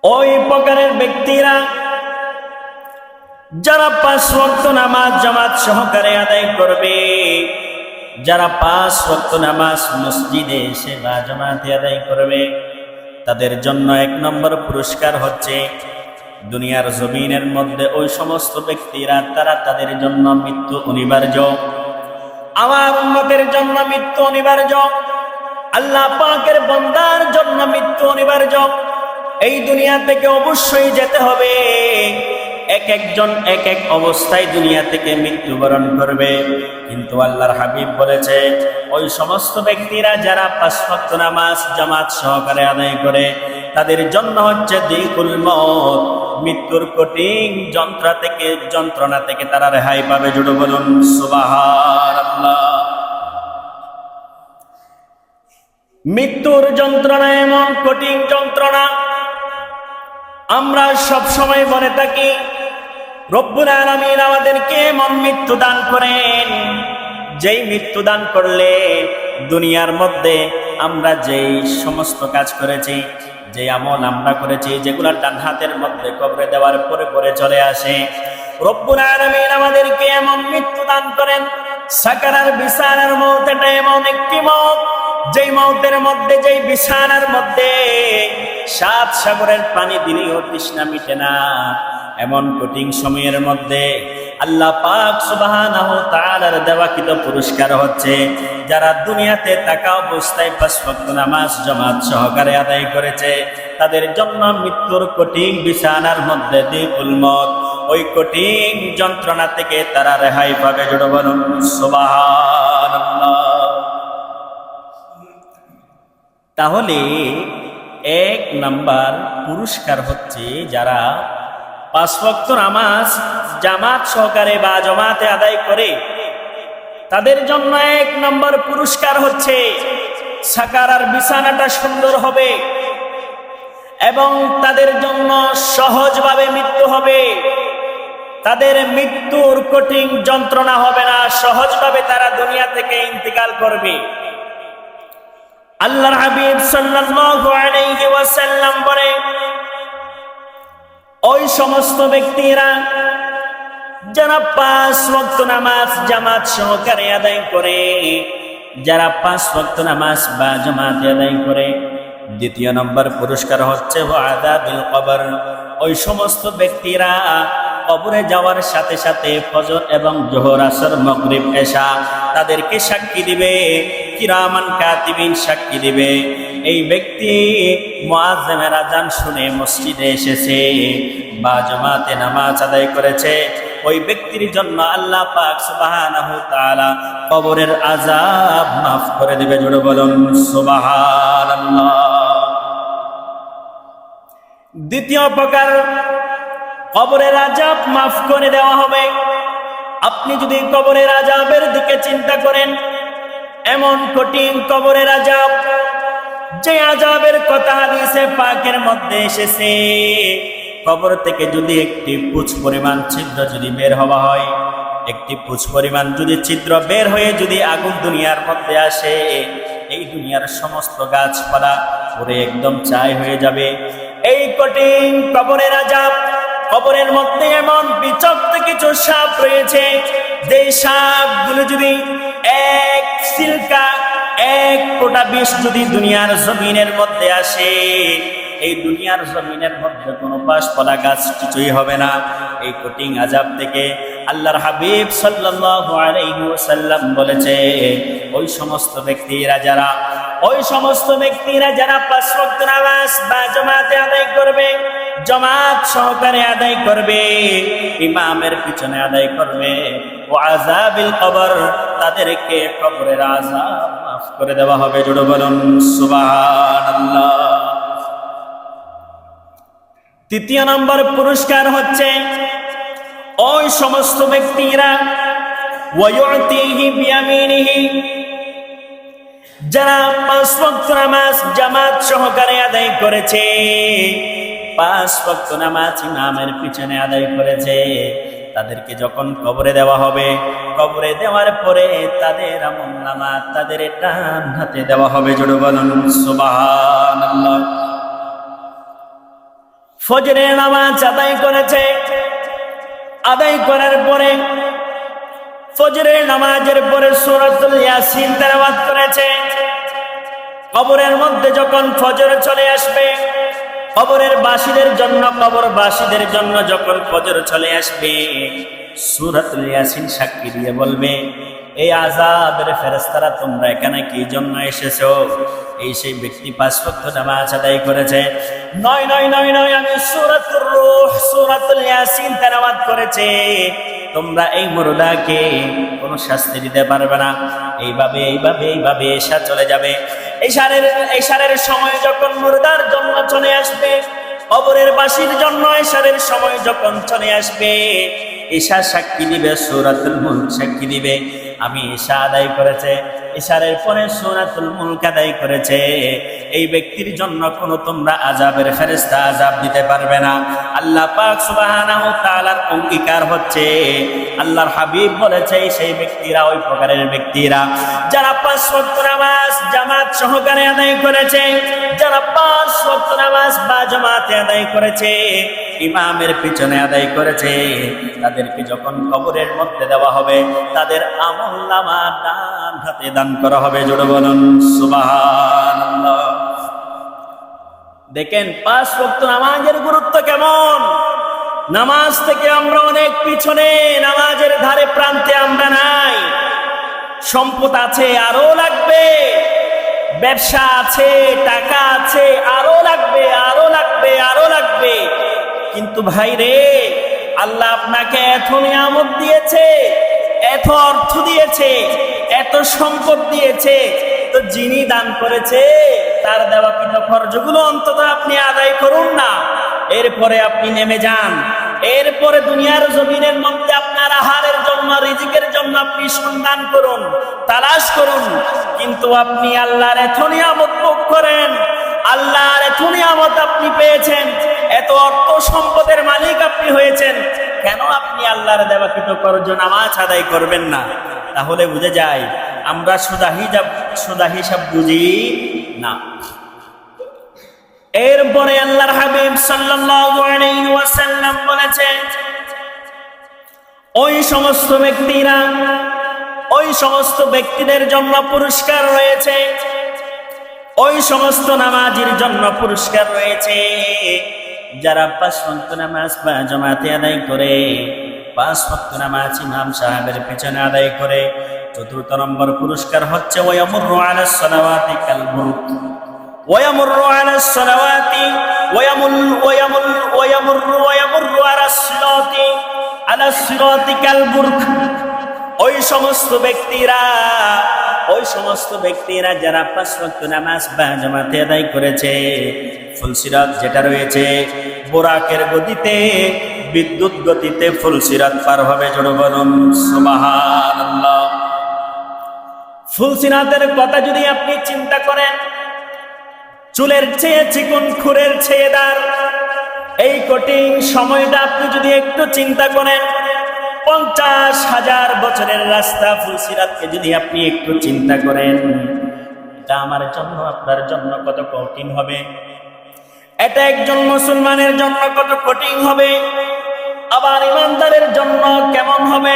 ওই প্রকারের ব্যক্তিরা যারা 5 ওয়াক্ত নামাজ জামাত সহকারে আদায় করবে, যারা 5 ওয়াক্ত নামাজ মসজিদে এসে বা জামাতে আদায় করবে, তাদের জন্য 1 নম্বর পুরস্কার হচ্ছে দুনিয়ার জমিনের মধ্যে ওই সমস্ত ব্যক্তিরা তারা তাদের জন্য মৃত্যু অনিবার্য। আমার উম্মতের জন্য মৃত্যু অনিবার্য, আল্লাহ পাকের বান্দার জন্য মৃত্যু অনিবার্য। এই দুনিয়া থেকে অবশ্যই যেতে হবে। এক একজন এক এক অবস্থায় দুনিয়া থেকে মৃত্যুবরণ করবে, কিন্তু আল্লাহর হাবিব বলেছে ওই সমস্ত ব্যক্তিরা যারা 5 ওয়াক্ত নামাজ জামাত সহকারে আদায় করে, তাদের জন্য হচ্ছে দিকুল মউত, মৃত্যুর কঠিন যন্ত্রণা থেকে তারা রেহাই পাবে। জোরে বলুন সুবহানাল্লাহ। মৃত্যুর যন্ত্রণা এমন কঠিন যন্ত্রণা, আমরা সব সময় বলে থাকি রব্বুল আলামিন আমাদেরকে এমন মৃত্যু দান করেন, যেই মৃত্যু দান করলে দুনিয়ার মধ্যে আমরা যেই সমস্ত কাজ করেছি, যে আমল আমরা করেছি, যেগুলা ডান হাতের মধ্যে কবরে দেওয়ার পরে পরে চলে আসে, রব্বুল আলামিন আমাদেরকে এমন মৃত্যু দান করেন। সাকারার বিছানার মউত, এটা এমন একটি মউত, যেই মউতের মধ্যে, যেই বিছানার মধ্যে 7 সাগরের পানি দিলেও তৃষ্ণা মিটে না। এমন কঠিন সময়ের মধ্যে আল্লাহ পাক সুবহানাহু তাআলার দেওয়াকৃত পুরস্কার হচ্ছে যারা দুনিয়াতে থাকা অবস্থায় 5 ওয়াক্ত নামাজ জামাত সহকারে আদায় করেছে, তাদের জন্য মৃত্যুর কঠিন বিছানার মধ্যে দিকুল মউত, ওই কঠিন যন্ত্রণা থেকে তারা রেহাই পাবে। জোরে বলুন সুবহানাল্লাহ। তাহলে 1 নাম্বার পুরস্কার হচ্ছে যারা 5 ওয়াক্ত নামাজ জামাত সহকারে বা জামাতে আদায় করে, তাদের জন্য 1 নম্বর পুরস্কার হচ্ছে সাকারার বিছানাটা সুন্দর হবে এবং তাদের জন্য সহজভাবে মৃত্যু হবে। তাদের মৃত্যুর কঠিন যন্ত্রণা হবে না, সহজভাবে তারা দুনিয়া থেকে ইন্তিকাল করবে। আল্লাহর হাবিব সাল্লাল্লাহু আলাইহি ওয়াসাল্লাম বলে ওই সমস্ত ব্যক্তিরা যারা 5 ওয়াক্ত নামাজ জামাত সহকারে আদায় করে, যারা 5 ওয়াক্ত নামাজ বা জামাত আদায় করে, 2 নম্বর পুরস্কার হচ্ছে আযাবিল কবর। ওই সমস্ত ব্যক্তিরা কবরে যাওয়ার সাথে সাথে ফজর এবং যোহর আসর মাগরিব এশা তাদেরকে সাক্ষী দিবে, কিরামান কাতিবিন সাক্ষী দিবে। এই ব্যক্তি মুয়াজ্জিনের আযান শুনে মসজিদে এসেছে বা জামাতে নামাজ আদায় করেছে, ওই ব্যক্তির জন্য আল্লাহ পাক সুবহানাহু তাআলা কবরের আযাব মাফ করে দিবে। জোরে বলুন সুবহানাল্লাহ। 2য় প্রকার, কবরের আযাব মাফ করে দেওয়া হবে। আপনি যদি কবরের আযাবের দিকে চিন্তা করেন, এমন কঠিন কবরের আযাব, যে আযাবের কথা হাদিসে পাকের মধ্যে এসেছে, কবর থেকে যদি একটি পুঁছ পরিমাণ ছিদ্র যদি বের হওয়া হয়, একটি পুঁছ পরিমাণ যদি ছিদ্র বের হয়ে যদি আগুন দুনিয়ার মধ্যে আসে, এই দুনিয়ার সমস্ত গাছপালা পুরো একদম ছাই হয়ে যাবে। এই কঠিন কবরের আযাব, কবরের মধ্যে এমন বিচক্ষণ কিছু সাপ রয়েছে, যে সাপগুলো যদি 1 সিলকা 1 ফোঁটা বিষ যদি দুনিয়ার জমিনের মধ্যে আসে, এই দুনিয়ার জমিনের মধ্যে কোনো গাছপালা গাছ কিছুই হবে না। এই কঠিন আযাব থেকে আল্লাহর হাবিব সাল্লাল্লাহু আলাইহি ওয়াসাল্লাম বলেছে ওই সমস্ত ব্যক্তিরা যারা 5 ওয়াক্ত নামাজ বা জামাতে আদায় করবে, জামাত সহকারে আদায় করবে, ইমামের পিছনে আদায় করবে, ও আযাবিল কবর, তাদেরকে কবরের আযাব মাফ করে দেওয়া হবে। জোরে বলুন সুবহানাল্লাহ। 3য় নম্বর পুরস্কার হচ্ছে ওই সমস্ত ব্যক্তিরা ওয়ায়ুতিহি বিয়ামিনিহি, যারা 5 ওয়াক্ত নামাজ জামাত সহকারে আদায় করেছে, 5 ওয়াক্ত নামাজ ইমামের পিছনে আদায় করেছে, তাদেরকে যখন কবরে দেওয়া হবে, কবরে দেওয়ার পরে তাদের আমলনামা তাদের ডান হাতে দেওয়া হবে। জোরে বলুন সুবহানাল্লাহ। ফজরের নামাজ আদায় করেছে। আদায় করার পরে ফজরের নামাজের পরে সূরাতুল ইয়াসিন তেলাওয়াত করেছে। কবরের মধ্যে যখন ফজর চলে আসবে, কবরের বাসীদের জন্য, কবরবাসীদের জন্য যখন ফজর চলে আসবে, সূরাতুল ইয়াসিন সাক্ষী দিয়ে বলবে, এই আযাবের ফেরেশতারা তোমরা এখানে কি জন্য এসেছো? এই সেই ব্যক্তি 5 ওয়াক্ত নামাজ আদায় করেছে। নয়, আমি সূরাতুর রূহ, সূরাতুল ইয়াসিন তেলাওয়াত করেছে। তোমরা এই মুর্দাকে কোনো শাস্তি দিতে পারবে না। এইভাবে এশা চলে যাবে। এশারের সময় যখন মুর্দার জন্য চলে আসবে, কবরের বাসীর জন্য এশারের সময় যখন চলে আসবে, এশা সাক্ষী দিবে, সূরাতুল মুলক সাক্ষী দিবে, আমি এশা আদায় করেছে। এশারের পরে সূরাতুল মুলক আদায় করেছে। এই ব্যক্তির জন্য কোনো তোমরা আযাবের ফেরেশতা আযাব দিতে পারবে না। আল্লাহ পাক সুবহানাহু ওয়া তাআলার অঙ্গীকার হচ্ছে, আল্লাহর হাবিব বলেছে, সেই ব্যক্তিরা, ওই প্রকারের ব্যক্তিরা যারা 5 ওয়াক্ত নামাজ জামাত সহকারে আদায় করেছে, যারা 5 ওয়াক্ত নামাজ বা জামাতে আদায় করেছে, ইমামের পিছনে আদায় করেছে, তাদেরকে যখন কবরের মধ্যে দেওয়া হবে, তাদের আমলনামা ডান হাতে দান করা হবে। জোরে বলুন সুবহানাল্লাহ। দেখেন 5 ওয়াক্ত নামাজের গুরুত্ব কেমন। নামাজ থেকে আমরা অনেক পিছনে, নামাজের ধারে প্রান্তে আমরা নাই। সম্পদ আছে, আরো লাগবে। ব্যবসা আছে, টাকা আছে, আরো লাগবে, আরো লাগবে, আরো লাগবে। কিন্তু ভাই রে, আল্লাহ আপনাকে এত নিয়ামত দিয়েছে, এত অর্থ দিয়েছে, এত সম্পদ দিয়েছে, তো যিনি দান করেছে তার দেওয়া কিন্তু খরচগুলো অন্তত আপনি আদায় করুন না। এরপরে আপনি নেমে যান। এরপরে দুনিয়ার জমিনের মধ্যে আপনার আহারের জন্য, রিজিকের জন্য আপনি সন্ধান করুন, তালাশ করুন। কিন্তু আপনি আল্লাহর এত নিয়ামত ভোগ করেন, আল্লাহর এত নিয়ামত আপনি পেয়েছেন, এত অর্থ সম্পদের মালিক আপনি হয়েছেন, কেন আপনি আল্লাহর দেওয়া কৃতকর্য নামাজ আদায় করবেন না? তাহলে বুঝে যায় আমরা সুদা হিসাব বুঝি না। এরপরে আল্লাহর হাবিব সাল্লাল্লাহু আলাইহি ওয়াসাল্লাম বলেছেন, ওই সমস্ত ব্যক্তিদের জন্য পুরস্কার রয়েছে, ওই সমস্ত নামাজীর জন্য পুরস্কার রয়েছে যারা 5 ওয়াক্ত নামাজ বা জামাতে আদায় করে, 5 ওয়াক্ত নামাজ ইমাম সাহেবের পিছনে আদায় করে। 4th নম্বর পুরস্কার হচ্ছে ওয়ায়ামুরু আলাস সালাওয়াতি কাল বুরুক, ওয়ায়ামুরু আলাস সালাওয়াতি ওয়ায়ামুরু আলাস সিরাতি কাল বুরুক। ওই সমস্ত ব্যক্তিরা যারা 5 ওয়াক্ত নামাজ বা জামাতে আদায় করেছে, ফুলসিরাত যেটা রয়েছে, বোরাকের গতিতে, বিদ্যুৎ গতিতে ফুলসিরাত পার হবে। জোরে বলুন সুবহানাল্লাহ। ফুলসিরাতের কথা যদি আপনি চিন্তা করেন, চুলের চেয়ে চিকন, খুরের চেয়ে দার, এই কঠিন সময়টা আপনি যদি একটু চিন্তা করেন, 50,000 বছরের রাস্তা ফুলসিরাতকে যদি আপনি একটু চিন্তা করেন, এটা আমার জন্য, আপনার জন্য কত কঠিন হবে। এটা একজন মুসলমানের জন্য কত কঠিন হবে, আবার ইমানদারের জন্য কেমন হবে,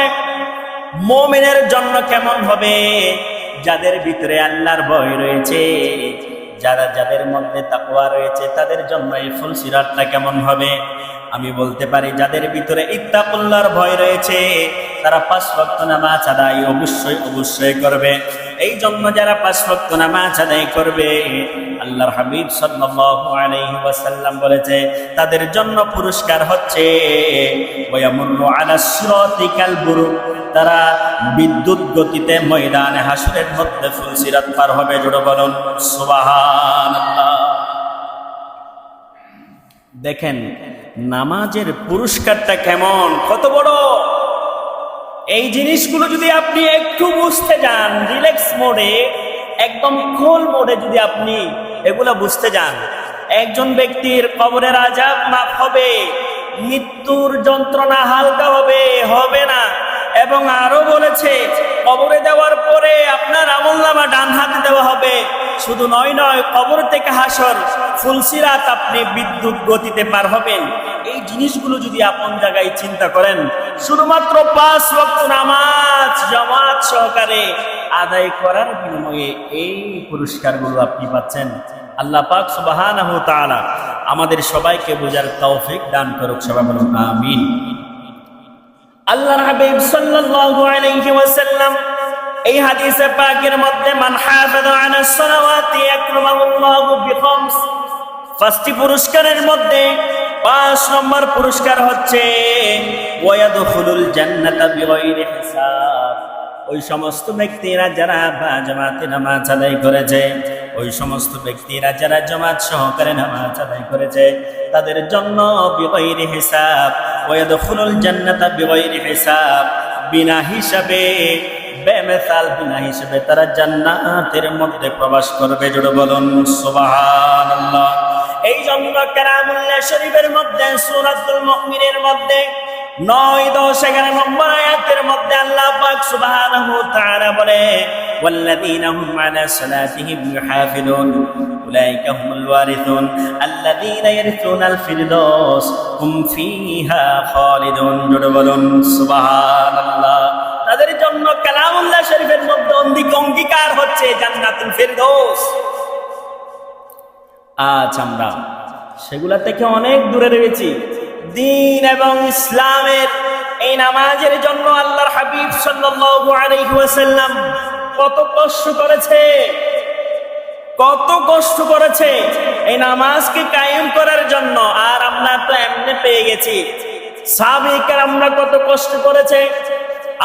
মুমিনের জন্য কেমন হবে, যাদের ভিতরে আল্লাহর ভয় রয়েছে, যাদের মধ্যে তাকওয়া রয়েছে, তাদের জন্য এই ফুলসিরাতটা কেমন হবে। আমি বলতে পারি, যাদের ভিতরে ইত্তাকুল্লাহর ভয় রয়েছে, তারা 5 ওয়াক্ত নামাজ আদায় অবশ্যই করবে। এই জন্য যারা 5 ওয়াক্ত নামাজ আদায় করবে, আল্লাহর হাবিব সাল্লাল্লাহু আলাইহি ওয়াসাল্লাম বলেছে, তাদের জন্য পুরস্কার হচ্ছে ওয়ায়ামুরু আলাস সিরাতি কাল বুরুক, তারা বিদ্যুৎ গতিতে ময়দানে হাসরের মধ্যে ফুলসিরাত পার হবে। জোরে বলুন সুবহানাল্লাহ। দেখেন নামাজের পুরস্কারটা কেমন, কত বড়। এই জিনিসগুলো যদি আপনি একটু বুঝতে যান, রিল্যাক্স মোডে, একদম কুল মোডে যদি আপনি এগুলো বুঝতে যান, একজন ব্যক্তির কবরের আযাব মাফ হবে, মৃত্যুর যন্ত্রণা হালকা হবে না। এবং আরো বলেছে, কবরে দেওয়ার পরে আপনার আমলনামা ডান হাতে দেওয়া হবে, শুধু নয় কবর থেকে হাসর ফুলসিরাত আপনি বিদ্যুৎ গতিতে পার হবেন। এই জিনিসগুলো যদি আপন জায়গায় চিন্তা করেন, শুধুমাত্র 5 ওয়াক্ত নামাজ জামাত সহকারে আদায় করার বিনিময়ে এই পুরস্কারগুলো আপনি পাচ্ছেন। আল্লাহ পাক সুবহানাহু ওয়া তাআলা আমাদের সবাইকে বোঝার তৌফিক দান করুক, সবাই বলুন আমিন। আল্লাহর হাবিব সাল্লাল্লাহু আলাইহি ওয়াসাল্লাম এই হাদিসে পাকের মধ্যে মান হাফাযা আলাস সালাওয়াতি আকরামাহুল্লাহু বিখামস, 5টি পুরস্কারের মধ্যে 5 নম্বর পুরস্কার হচ্ছে ওয়ায়াদখুলুল জান্নাতা বিগাইরি হিসাব। ওই সমস্ত ব্যক্তিরা যারা জামাতে নামাজ আদায় করেছে, ওই সমস্ত ব্যক্তিরা যারা জামাত সহকারে নামাজ আদায় করেছে, তাদের জন্য বিগাইরি হিসাব, ওয়ায়াদখুলুল জান্নাতা বিগাইরি হিসাব, বিনা হিসাবে বেমিসাল বিনা হিসাবে তারা জান্নাতের মধ্যে প্রবেশ করবে। জোরে বলুন সুবহানাল্লাহ। এই জন্য কালামুল্লাহ শরীফের মধ্যে সূরাতুল মুমিনের মধ্যে 9, 10, 11 নম্বর আয়াতের মধ্যে আল্লাহ পাক সুবহানাহু ওয়া তাআলা বলে ওয়াল্লাযীনা হুম আলা সালাতিহিম ইউহাফিজুন উলাইকা হুমুল ওয়ারিসুন আল্লাযীনা ইয়ারিসুনাল ফিরদাউস হুম ফিহা খালিদুন। জোরে বলুন সুবহানাল্লাহ। তাদের জন্য কালামুল্লাহ শরীফের মধ্যে অঙ্গীকার হচ্ছে জান্নাতুল ফিরদাউস। আজ আমরা সেগুলা থেকে অনেক দূরে রয়েছি। দ্বীন এবং ইসলামের এই নামাজের জন্য আল্লাহর হাবিব সাল্লাল্লাহু আলাইহি ওয়াসাল্লাম কত কষ্ট করেছে, কত কষ্ট করেছে এই নামাজকে কায়েম করার জন্য। আর আমরা তো এমনি পেয়ে গেছি। সাহাবায়ে কেরামরা কত কষ্ট করেছে।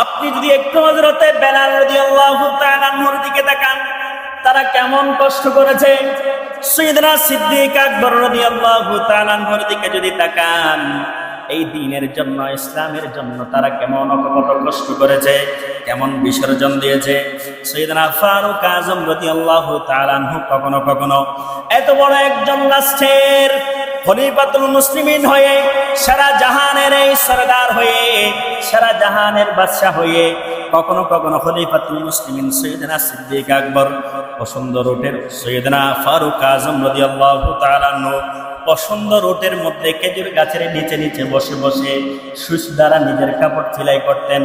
আপনি যদি একটু হযরতে বেলাল রাদিয়াল্লাহু তাআলা আনহুর দিকে তাকান, তারা কেমন কষ্ট করেছে। সাইয়েদনা সিদ্দিক আকবর রাদিয়াল্লাহু তাআলা আনহুর দিকে যদি তাকান, এই দ্বীনের জন্য ইসলামের জন্য তারা কেমন কত কষ্ট করেছে, কেমন বিসর্জন দিয়েছে। সাইয়েদনা ফারুক আযম রাদিয়াল্লাহু তাআলা আনহু কখনো কখনো এত বড় একজন রাষ্ট্রের খলিফাতুল মুসলিমিন হয়ে, সারা জাহানের এই সরদার হয়ে, সারা জাহানের বাদশা হয়ে, কখনো কখনো খলিফাতুল মুসলিমিন সাইয়েদনা সিদ্দিক আকবর পছন্দ রোটের সাইয়েদনা ফারুক আযম রাদিয়াল্লাহু তাআলা আনহু পছন্দ রোটের মধ্যে খেজুর গাছের নিচে নিচে বসে বসে সুচ দ্বারা নিজের কাপড় সেলাই করতেন।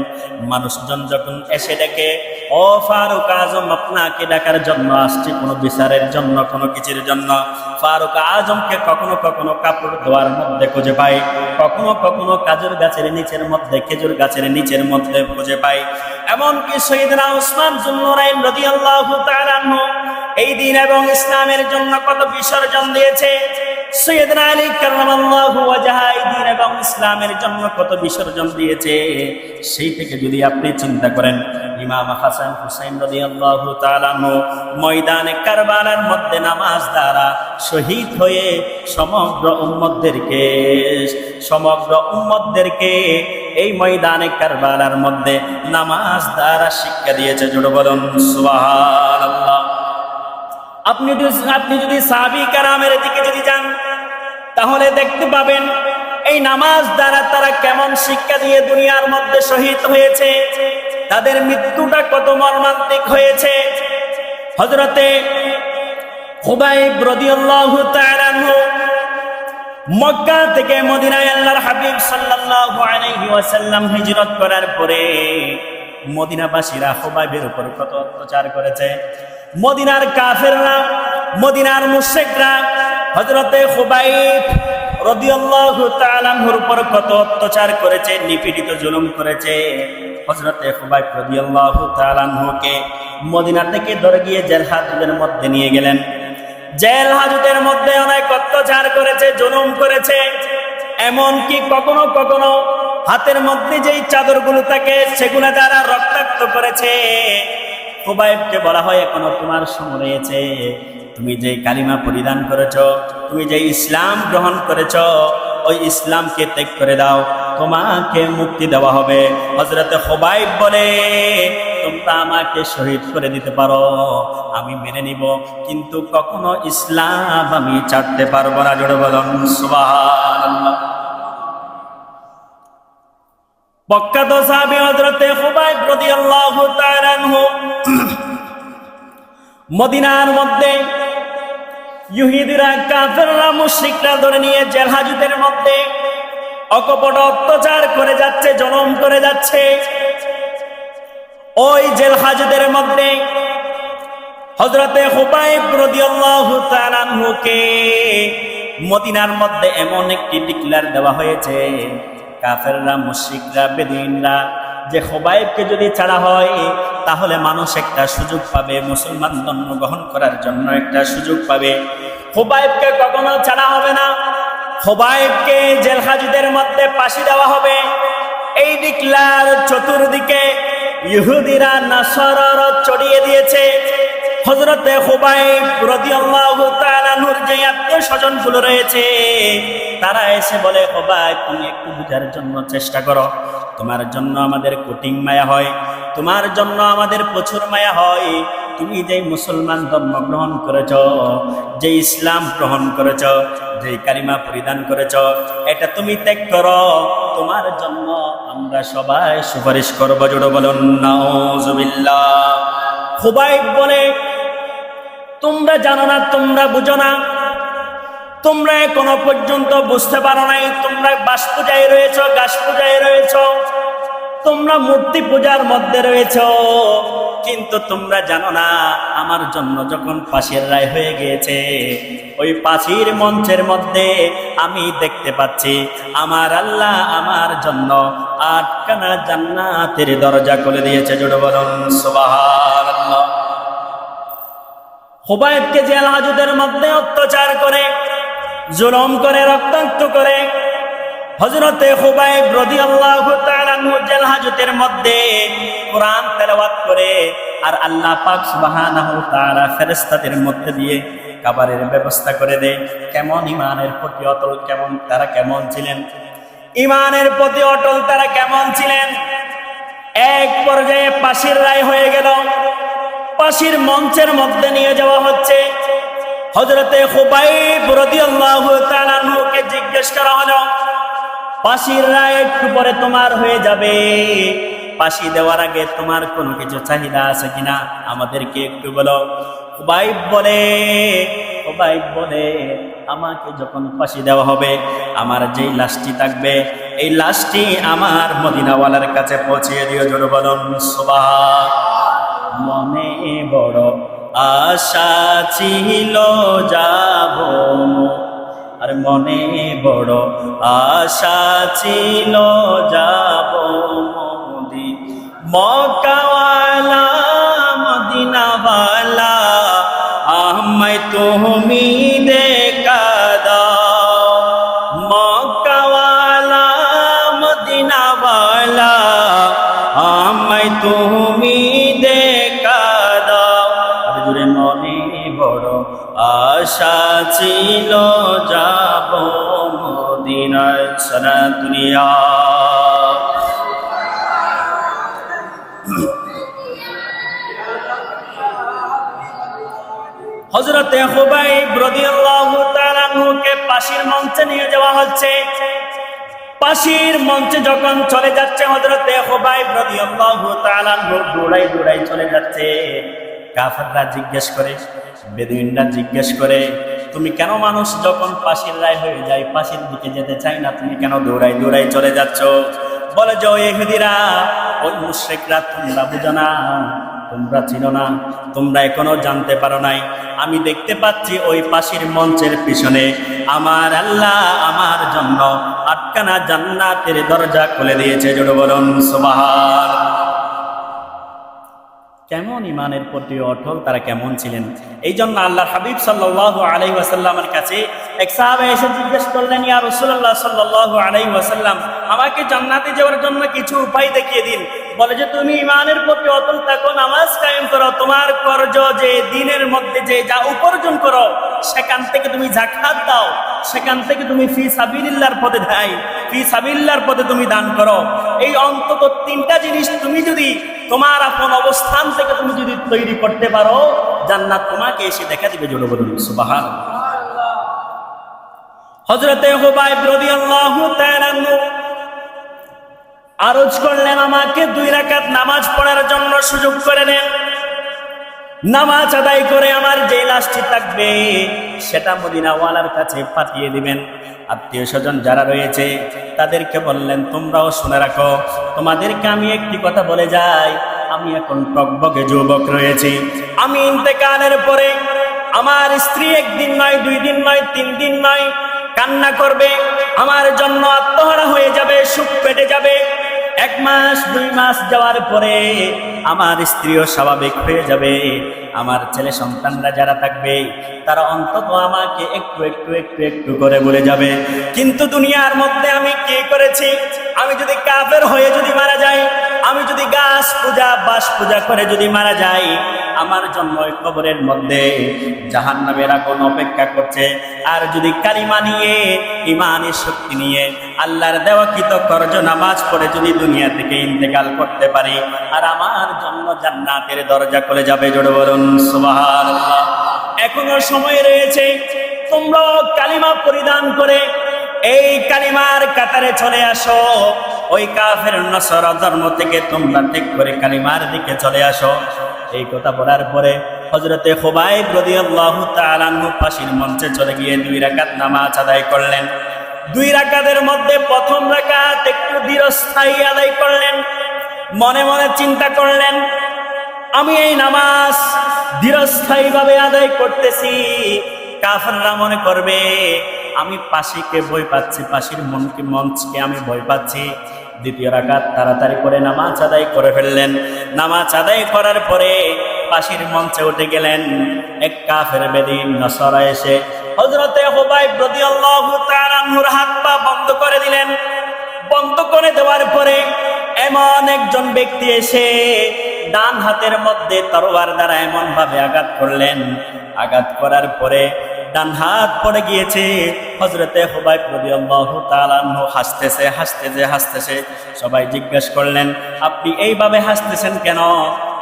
মানুষজন যখন এসে ডেকে, ও ফারুক আজম আপনাকে ডাকার জন্য আসছে, কোনো বিচারের জন্য, কোনো কিছুর জন্য, ফারুক আজমকে কখনো কখনো কাপড় ধোয়ার মধ্যে খুঁজে পাই, কখনো কখনো কাজুর গাছের নিচের মধ্যে, খেজুর গাছের নিচের মধ্যে খুঁজে পাই। এমনকি সাইয়েদনা উসমান যুন্নুরাইন রাদিয়াল্লাহু তাআলা আনহু এই দ্বীন এবং ইসলামের জন্য কত বিসর্জন দিয়েছে। সাইয়েদনা আলী কাররামাল্লাহু ওয়াজহা এই দ্বীন এবং ইসলামের জন্য কত বিসর্জন দিয়েছে। সেই থেকে যদি আপনি চিন্তা করেন, ইমাম হাসান হুসাইন রাদিয়াল্লাহু তাআলা আনহু ময়দানে কারবালার মধ্যে নামাজ দ্বারা শহীদ হয়ে সমগ্র উম্মতদেরকে এই ময়দানে কারবালার মধ্যে নামাজ দ্বারা শিক্ষা দিয়েছে। জোরে বলুন সুবহানাল্লাহ। আপনি যদি সাহাবী কেরামের দিকে যদি যান, তাহলে দেখতে পাবেন এই নামাজ দ্বারা তারা কেমন শিক্ষা দিয়ে দুনিয়ার মধ্যে শহীদ হয়েছে, তাদের মৃত্যুটা কত মর্মান্তিক হয়েছে। হযরতে খুবাইব রাদিয়াল্লাহু তাআলা আনহু মক্কা থেকে মদিনায় আল্লাহর হাবিব সাল্লাল্লাহু আলাইহি ওয়াসাল্লাম হিজরত করার পরে মদিনাবাসীরা খুবাইবের উপর কত অত্যাচার করেছে। মদিনার কাফেররা, মদিনার মুশরিকরা হযরতে খুবাইব রাদিয়াল্লাহু তাআলা আনহুর উপর কত অত্যাচার করেছে, নিপীড়িত জুলুম করেছে। হযরতে খুবাইব রাদিয়াল্লাহু তাআলা আনহুকে মদিনা থেকে ধরে গিয়ে জেল হাজতের মধ্যে নিয়ে গেলেন। জেল হাজতের মধ্যে অনেক অত্যাচার করেছে, জুলুম করেছে। এমনকি কখনো কখনো হাতের মধ্যে যেই চাদরগুলো থাকে সেগুলো দ্বারা রক্তাক্ত করেছে। খুবাইবকে বলা হয়, এখনো তোমার সময় রয়েছে, তুমি যে কালিমা পরিধান করেছো, তুমি যে ইসলাম গ্রহণ করেছো, ওই ইসলামকে ত্যাগ করে দাও, তোমাকে মুক্তি দেওয়া হবে। হযরতে খুবাইব বলে, তোমরা আমাকে শহীদ করে দিতে পারো, আমি মেনে নিব, কিন্তু কখনো ইসলাম আমি ছাড়তে পারবো না। জোরে বলুন সুবহানাল্লাহ। প্রখ্যাত সাহাবী হযরতে খুবাইব রাদিয়াল্লাহু তাআলা আনহু মদিনার মধ্যে ইহুদিরা কাফেররা মুশরিকরা ধরে নিয়ে জেল হাজতের মধ্যে অকপট অত্যাচার করে যাচ্ছে, জুলুম করে যাচ্ছে। ওই জেল হাজতের মধ্যে হযরতে খুবাইব রাদিয়াল্লাহু তাআলা আনহুকে মদিনার মধ্যে এমন একটি ডিক্লেয়ার দেওয়া হয়েছে, কাফেররা মুশরিকরা বেদুইনরা যে খুবাইবকে যদি ছাড়া হয় তাহলে মানুষ একটা সুযোগ পাবে, মুসলমান ধর্ম গ্রহণ করার জন্য একটা সুযোগ পাবে। খুবাইবকে কখনো ছাড়া হবে না, খুবাইবকে জেল হাজতের মধ্যে ফাঁসি দেওয়া হবে। এই ডিক্লেয়ার চতুর্দিকে ইহুদিরা নাসারারা ছড়িয়ে দিয়েছে। হযরতে খুবাইব রাদিয়াল্লাহু তাআলা নূর যে আত্মীয়-স্বজনগুলো রয়েছে তারা এসে বলে, খুবাইব তুমি একটু বুঝার জন্য চেষ্টা করো, তোমার জন্য আমাদের কোটিং মায়া হয়, তোমার জন্য আমাদের প্রচুর মায়া হয়। তুমি যে মুসলমান ধর্ম গ্রহণ করেছ, যে ইসলাম গ্রহণ করেছ, যে কালিমা পরিধান করেছ, এটা তুমি ত্যাগ করো, তোমার জন্য আমরা সবাই সুপারিশ করবো। জোরে বলুন নাউজুবিল্লাহ। খুবাইব বলে, তোমরা জানো না, তোমরা বুঝো না, তোমরা এখনো পর্যন্ত বুঝতে পারো নাই, তোমরা বাস পূজায় রয়েছ, গাছ পূজায় রয়েছ, তোমরা মূর্তি পূজার মধ্যে রয়েছ, কিন্তু তোমরা জানো না আমার জন্য যখন ফাঁসির রায় হয়ে গিয়েছে, ওই ফাঁসির মঞ্চের মধ্যে আমি দেখতে পাচ্ছি আমার আল্লাহ আমার জন্য 8খানা জান্নাতের দরজা খুলে দিয়েছে। জোরে বলুন সুবহানাল্লাহ। খুবাইবকে জেল হাজতের মধ্যে অত্যাচার করে, জুলুম করে, রক্তাক্ত করে হযরতে খুবাইব রাদিয়াল্লাহু তাআলা জেল হাজতের মধ্যে কোরআন তেলাওয়াত করে, আর আল্লাহ পাক সুবহানাহু ওয়া তাআলা ফেরেশতাদের মধ্যে দিয়ে খাবারের ব্যবস্থা করে দেয়। কেমন ইমানের প্রতি অটল, তারা কেমন ছিলেন, ইমানের প্রতি অটল তারা কেমন ছিলেন। এক পর্যায়ে ফাঁসির রায় হয়ে গেল, ফাঁসির মঞ্চের মধ্যে নিয়ে যাওয়া হচ্ছে। হযরতে খুবাইব রাদিয়াল্লাহু তাআলা কে জিজ্ঞেস করা হলো, ফাঁসির রায় একটু পরে তোমার হয়ে যাবে, ফাঁসি দেওয়ার আগে তোমার কোনো কিছু চাহিদা আছে কিনা আমাদেরকে একটু বলো। খুবাইব বলে আমাকে যখন ফাঁসি দেওয়া হবে আমার যেই লাশটি থাকবে এই লাশটি আমার মদিনাওয়ালার কাছে পৌঁছিয়ে দিও। জোরে বলুন সুবহান। মনে বড় আশা ছিল যাব, আর মনে বড় আশা ছিল যাব মক্কাওয়ালা মদিনাওয়ালা, আমায় তুমি দেখা দাও। মক্কাওয়ালা মদিনাওয়ালা, আমায় তুমি দেখা দাও। আর জুড়ে মনে বড় আশা ছিল যাব মদিনায় সারা দুনিয়া। হযরতে খুবাইব রাদিয়াল্লাহু তাআলা কে ফাঁসির মঞ্চে নিয়ে যাওয়া হচ্ছে। ফাঁসির মঞ্চে যখন চলে যাচ্ছে হযরতে খুবাইব রাদিয়াল্লাহু তাআলা দৌড়াই চলে যাচ্ছে। কাফেররা জিজ্ঞেস করে, বেদুইনরা জিজ্ঞেস করে, তুমি কেন মানুষ যখন ফাঁসির রায় হয়ে যায় ফাঁসির দিকে যেতে চাই না, তুমি কেন দৌড়াই চলে যাচ্ছ? বলে যে ওই ইহুদিরা, ওই মুশরিকরা, তোমরা বুঝো না, তোমরা চিনো না, তোমরা এখনো জানতে পারো নাই। আমি দেখতে পাচ্ছি ওই ফাঁসির মঞ্চের পিছনে আমার আল্লাহ আমার জন্য 8খানা জান্নাতের দরজা খুলে দিয়েছে। জোরে বলুন সুবহান। কেমন ইমানের প্রতি অটল, তারা কেমন ছিলেন। এই জন্য আল্লাহর হাবিব সাল্লাল্লাহু আলাইহি ওয়াসাল্লামের কাছে এক সাহাবা এসে জিজ্ঞেস করলেন, ইয়া রাসূলুল্লাহ সাল্লাল্লাহু আলাইহি ওয়াসাল্লাম, আমাকে জান্নাতে যাওয়ার জন্য কিছু উপায় দেখিয়ে দিন। বলে যে তুমি ইমানের প্রতি অটল থাকো, নামাজ কায়েম করো, তোমার কর্জ যে দিনের মধ্যে যে যা উপার্জন করো সেখান থেকে তুমি যাকাত দাও, সেখান থেকে তুমি ফি সাবিলিল্লাহর পথে ফি সাবিলিল্লাহর পথে তুমি দান করো। এই অন্তত 3টা জিনিস তুমি যদি তোমার আপন অবস্থান থেকে তুমি যদি তৈরি করতে পারো, জান্নাত তোমাকে এসে দেখা দিবে। জোরে বলুন সুবহানাল্লাহ। হযরতে খুবাইব রাদিয়াল্লাহু তাআলা আরজ করলেন, আমাকে 2 রাকাত নামাজ পড়ার জন্য সুযোগ করে দেন। নামাজ আদায় করে আমার যে লাশটি থাকবে সেটা মদিনাওয়ালার কাছে পাঠিয়ে দিবেন। আত্মীয় স্বজন যারা রয়েছে তাদেরকে বললেন, তোমরাও শুনে রাখো, তোমাদেরকে আমি একটি কথা বলে যাই, আমি এখন টকবকে যুবক রয়েছি। আমি ইন্তেকালের পরে আমার স্ত্রী একদিন নয়, 2 দিন নয়, 3 দিন নয় কান্না করবে, আমার জন্য আত্মহারা হয়ে যাবে, সুখ পেটে যাবে। 1 মাস 2 মাস যাওয়ার পরে আমার স্ত্রীও স্বাভাবিক হয়ে যাবে। আমার ছেলে সন্তানরা যারা থাকবে তারা অন্তত আমাকে একটু একটু একটু একটু করে বলে যাবে। কিন্তু দুনিয়ার মধ্যে আমি কি করেছি? আমি যদি কাফের হয়ে যদি মারা যাই, আমি যদি গাছ পূজা বাস পূজা করে যদি মারা যাই, আমার জন্য ওই কবরের মধ্যে জাহান্নামের আগুন অপেক্ষা করছে। আর যদি কালিমা নিয়ে, ইমানের শক্তি নিয়ে, আল্লাহর দেওয়া কৃতকর্য নামাজ পড়ে যদি দুনিয়া থেকে ইন্তেকাল করতে পারি, আর আমার জন্য জান্নাতের দরজা খুলে যাবে। জোরে বলুন সুবহানাল্লাহ। এখনো সময় রয়েছে, তোমরা কালিমা পরিধান করে এই কালিমার কাতারে চলে আসো। ওই কাফের নসরা ধর্ম থেকে তোমরা ত্যাগ করে কালিমার দিকে চলে আসো। এই কথা বলার পরে হযরতে খুবাইব রাদিয়াল্লাহু তাআলা আনহু ফাঁসির মঞ্চে চলে গিয়ে 2 রাকাত নামাজ আদায় করলেন। 2 রাকাতের মধ্যে প্রথম রাকাত একটু দীর্ঘস্থায়ী আদায় করলেন। মনে মনে চিন্তা করলেন, আমি এই নামাজ দীর্ঘস্থায়ীভাবে আদায় করতেছি, কাফেররা মনে করবে আমি ফাঁসিকে ভয় পাচ্ছি, ফাঁসির মঞ্চকে আমি ভয় পাচ্ছি। 2য় রাকাত তাড়াতাড়ি করে নামাজ আদায় করে ফেললেন। নামাজ আদায় করার পরে ফাঁসির মঞ্চে উঠে গেলেন। এক কাফের বেদিন নসরা এসে হযরতে খুবাইব রাদিয়াল্লাহু তাআলা আনহুর হাত পা বন্ধ করে দিলেন। বন্ধ করে দেওয়ার পরে এমন একজন ব্যক্তি এসে ডান হাতের মধ্যে তরবার দ্বারা এমন ভাবে আঘাত করলেন। আঘাত করার পরে ডান হাত পড়ে গিয়েছে। হযরতে খুবাইব রাদিয়াল্লাহু তাআলা আনহু হাসতেছে। সবাই জিজ্ঞাসা করলেন, আপনি এইভাবে হাসতেছেন কেন?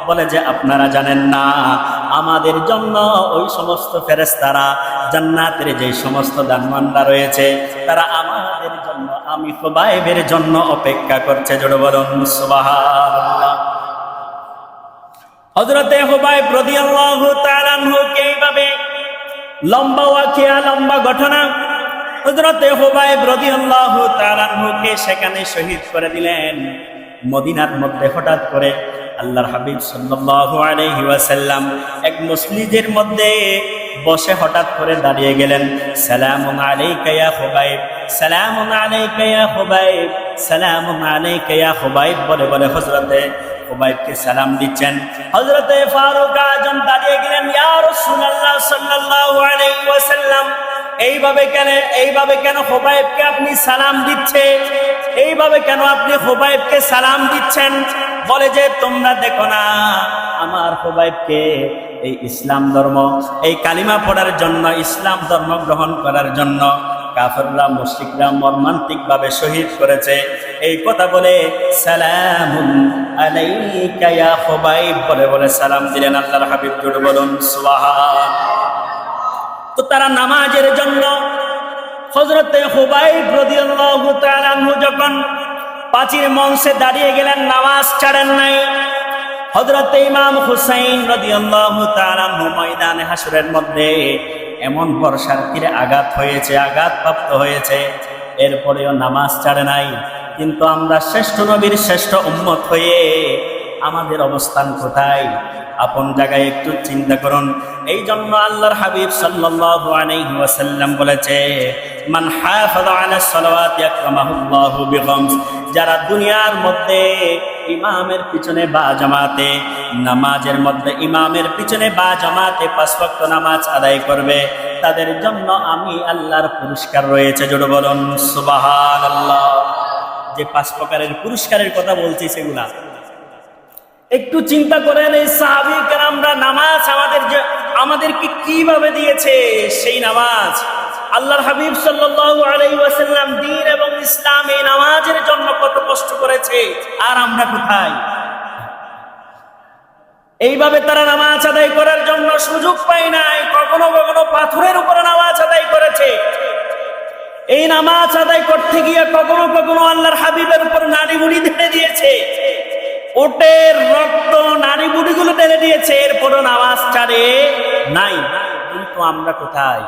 বলে যে, আপনারা জানেন না, আমাদের জন্য ওই সমস্ত ফেরেশতারা জান্নাতের যে সমস্ত দানবান্দা রয়েছে তারা আমাদের জন্য, আমি খুবাইবের জন্য অপেক্ষা করছে। জোরে বলুন সুবহানাল্লাহ। হযরতে খুবাইব রাদিয়াল্লাহু তাআলা আনহু এইভাবে লম্বা ওয়াকিয়া, লম্বা ঘটনা, হযরতে খুবাইব রাদিয়াল্লাহু তাআলা আনহুকে সেখানে শহীদ করে দিলেন। মদিনার মধ্যে হঠাৎ করে আল্লাহর হাবিব সাল্লাল্লাহু আলাইহি ওয়াসাল্লাম এক মসজিদের মধ্যে বসে হঠাৎ করে দাঁড়িয়ে গেলেন। সালামুন আলাইকা ইয়া খুবাইব, সালামুন আলাইকা ইয়া খুবাইব, সালামুন আলাইকা ইয়া খুবাইব বলে বলে হযরতে খুবাইবকে সালাম দিচ্ছেন। হযরতে ফারুক আজম দাঁড়িয়ে গেলেন, ইয়া রাসূলুল্লাহ সাল্লাল্লাহু আলাইহি ওয়াসাল্লাম, এইভাবে কেন খুবাইবকে আপনি সালাম দিচ্ছেন? এইভাবে কেন আপনি খুবাইবকে সালাম দিচ্ছেন? বলে যে, তোমরা দেখো না, আমার খুবাইবকে এই ইসলাম ধর্ম, এই কালিমা পড়ার জন্য, ইসলাম ধর্ম গ্রহণ করার জন্য কাফেররা, মুশরিকরা মর্মান্তিক ভাবে শহীদ করেছে। এই কথা বলে সালামুন আলাইকা ইয়া খুবাইব বলে বলে সালাম দিলেন আল্লাহর হাবিব। জোরে বলুন সুবহান। তো তারা নামাজের জন্য হযরতে খুবাইব রাদিয়াল্লাহু তাআলা আনহু যখন পাঁচির মঞ্চে দাঁড়িয়ে গেলেন, নামাজ ছাড়েন নাই। হযরতে ইমাম হুসাইন রাদিয়াল্লাহু তাআলা আনহু ময়দানে হাসরের মধ্যে এমন বর্ষার তীরে আঘাতপ্রাপ্ত হয়েছে, এরপরেও নামাজ ছাড়ে নাই। কিন্তু আমরা শ্রেষ্ঠ নবীর শ্রেষ্ঠ উম্মত হয়ে আমাদের অবস্থান কোথায়? আপন জায়গায় একটু চিন্তা করুন। এই জন্য আল্লাহর হাবিব সাল্লাল্লাহু আলাইহি ওয়াসাল্লাম বলেছে, মান হাফাযা আলা সালাওয়াতি আকরামাহুল্লাহু বিখামস, যারা দুনিয়ার মধ্যে ইমামের পিছনে বা জামাতে, নামাজের মধ্যে ইমামের পিছনে বা জামাতে 5 ওয়াক্ত নামাজ আদায় করবে, তাদের জন্য আমি আল্লাহর পুরস্কার রয়েছে। জোরে বলুন সুবহানাল্লাহ। যে 5 প্রকারের পুরস্কারের কথা বলছি সেগুলা একটু চিন্তা করেন। এই সাহাবী কেরামরা নামাজ আমাদেরকে কিভাবে দিয়েছে, সেই নামাজ আল্লাহর হাবিব সাল্লাল্লাহু আলাইহি ওয়াসাল্লাম দ্বীন এবং ইসলাম এই নামাজের জন্য কত কষ্ট করেছে, আর আমরা কোথায়? এইভাবে তারা নামাজ আদায় করার জন্য সুযোগ পায় নাই। কখনো কখনো পাথরের উপরে নামাজ আদায় করেছে। এই নামাজ আদায় করতে গিয়ে কখনো কখনো আল্লাহর হাবিবের উপর নাড়ি মুড়ি ধরে দিয়েছে। ওটের রক্ত নারী বুড়িগুলো ঢেলে দিয়েছে, এরপরও নামাজ ছাড়ে নাই। কিন্তু আমরা কোথায়?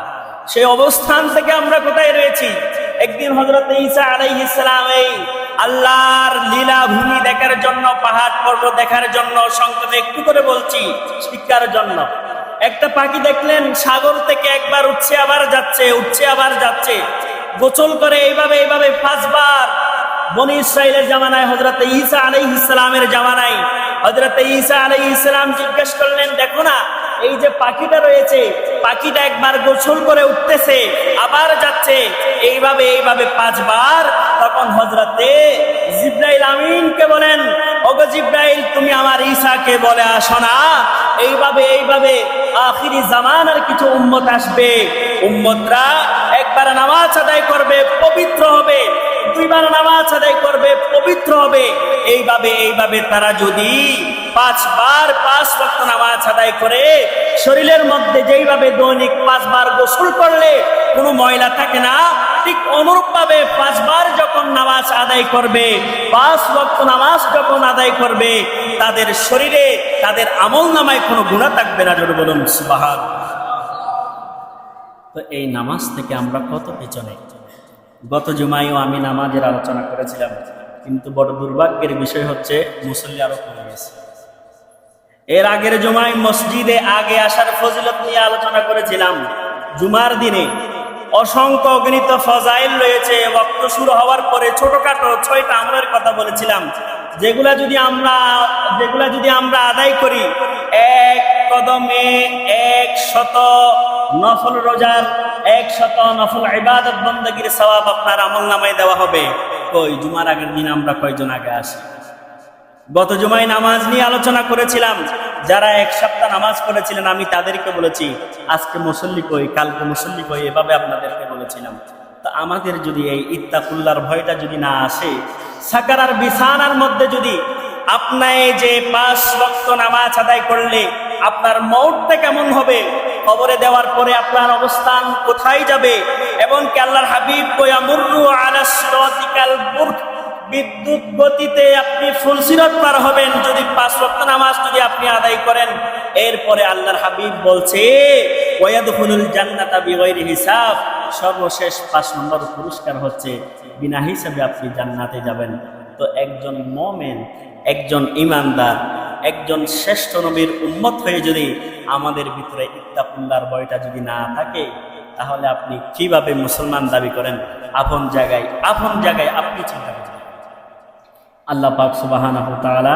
সেই অবস্থান থেকে আমরা কোথায় রয়েছি? একদিন হযরত ঈসা আলাইহিস সালাম এই আল্লাহর লীলা ভূমি দেখার জন্য, পাহাড় পর্বত দেখার জন্য, সংক্ষেপে একটু করে বলছি শিক্ষার জন্য, একটা পাখি দেখলেন সাগর থেকে একবার উঠছে আবার যাচ্ছে, উঠছে আবার যাচ্ছে, গোসল করে এইভাবে এইভাবে 5 বার। বনি ইসরাইলের জামানায়, হযরত ঈসা আলাইহিস সালামের জামানায় হযরত ঈসা আলাইহিস সালাম জিজ্ঞেস করলেন, দেখো না এই যে পাখিটা রয়েছে, পাখিটা একবার গোসল করে উঠতেছে আবার যাচ্ছে, এইভাবে এইভাবে 5 বার। তখন হযরতে জিবরাইল আমিনকে বলেন, ওগো জিবরাইল, তুমি আমার ঈসাকে বলে আসো না, এইভাবে এইভাবে আখিরি জামানার কিছু উম্মত আসবে, উম্মতরা একবার নামাজ আদায় করবে পবিত্র হবে, 2 বার নামাজ আদায় করবে পবিত্র হবে, এইভাবে এইভাবে তারা যদি 5 বার 5 ওয়াক্ত নামাজ আদায় করে, শরীরের মধ্যে যেইভাবে দৈনিক 5 বার গোসল করলে কোনো ময়লা থাকে না, ঠিক অনুরূপ ভাবে 5 বার যখন নামাজ আদায় করবে, 5 ওয়াক্ত নামাজ যখন আদায় করবে, তাদের শরীরে তাদের আমল নামায় কোনো গুনাহ থাকবে না। জোরে বলুন সুবহানাল্লাহ। তো এই নামাজ থেকে আমরা কত পিছনে। গত জুমায়ও আমি নামাজের আলোচনা করেছিলাম, কিন্তু বড় দুর্ভাগ্যের বিষয় হচ্ছে মুসল্লি আরো কমে গেছে। এর আগের জুমায় মসজিদে আগে আসার ফজিলত নিয়ে আলোচনা করেছিলাম। জুমার দিনে অসংখ্য অগণিত ফজাইল রয়েছে। ওয়াক্ত শুরু হওয়ার পরে ছোটখাটো 6টা আমলের কথা বলেছিলাম, যেগুলা যদি আমরা আদায় করি, এক কদমে 100 নফল রোজার, 100 নফল ইবাদত বندگির সওয়াব আপনার আমলনামায় দেওয়া হবে। কই জুমার আগের দিন আমরা কয়জন আগে আসি? গত জুমায় নামাজ নিয়ে আলোচনা করেছিলাম, যারা 1 সপ্তাহ নামাজ পড়েছিলেন আমি তাদেরকে বলেছি আজকে মুসল্লি কই, কালকে মুসল্লি কই, এভাবে আপনাদেরকে বলেছিলাম। তো আমাদের যদি এই ইত্তাকুল্লাহর ভয়টা যদি না আসে, সাকারার বিছানার মধ্যে যদি আপনি যে 5 ওয়াক্ত নামাজ আদায় করলে আপনার মওতটা কেমন হবে, কবরে দেওয়ার পরে আপনার অবস্থান কোথায় যাবে, এবং কি আল্লাহর হাবিব ইয়ামুরু আলা সিরাতিকাল বুরক, বিদ্যুৎ গতিতে আপনি ফুলসিরাত পার হবেন যদি 5 ওয়াক্ত নামাজ যদি আপনি আদায় করেন। এরপরে আল্লাহর হাবিব বলছে ওয়ায়াদখুলুল জান্নাতা বিগাইরি হিসাব, সর্বশেষ 5 নম্বর পুরস্কার হচ্ছে বিনা হিসাবে আপনি জান্নাতে যাবেন। তো একজন মুমিন, একজন ঈমানদার, একজন শ্রেষ্ঠ নবীর উম্মত হয়ে যদি আমাদের ভিতরে ইত্তাকুল্লাহর ভয়টা যদি না থাকে, তাহলে আপনি কিভাবে মুসলমান দাবি করেন? আপন জায়গায় আপনি চিন্তা করেন। আল্লাহ পাক সুবহানাহু ওয়া তাআলা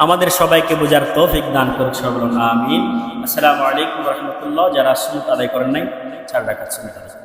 আমাদের সবাইকে বোঝার তৌফিক দান করুন, সবাই বলুন আমিন। আসসালামু আলাইকুম ওয়া রাহমাতুল্লাহ। যারা সুন্নাত আদায় করেন নাই, 4 রাকাত সুন্নাত আদায় করুন।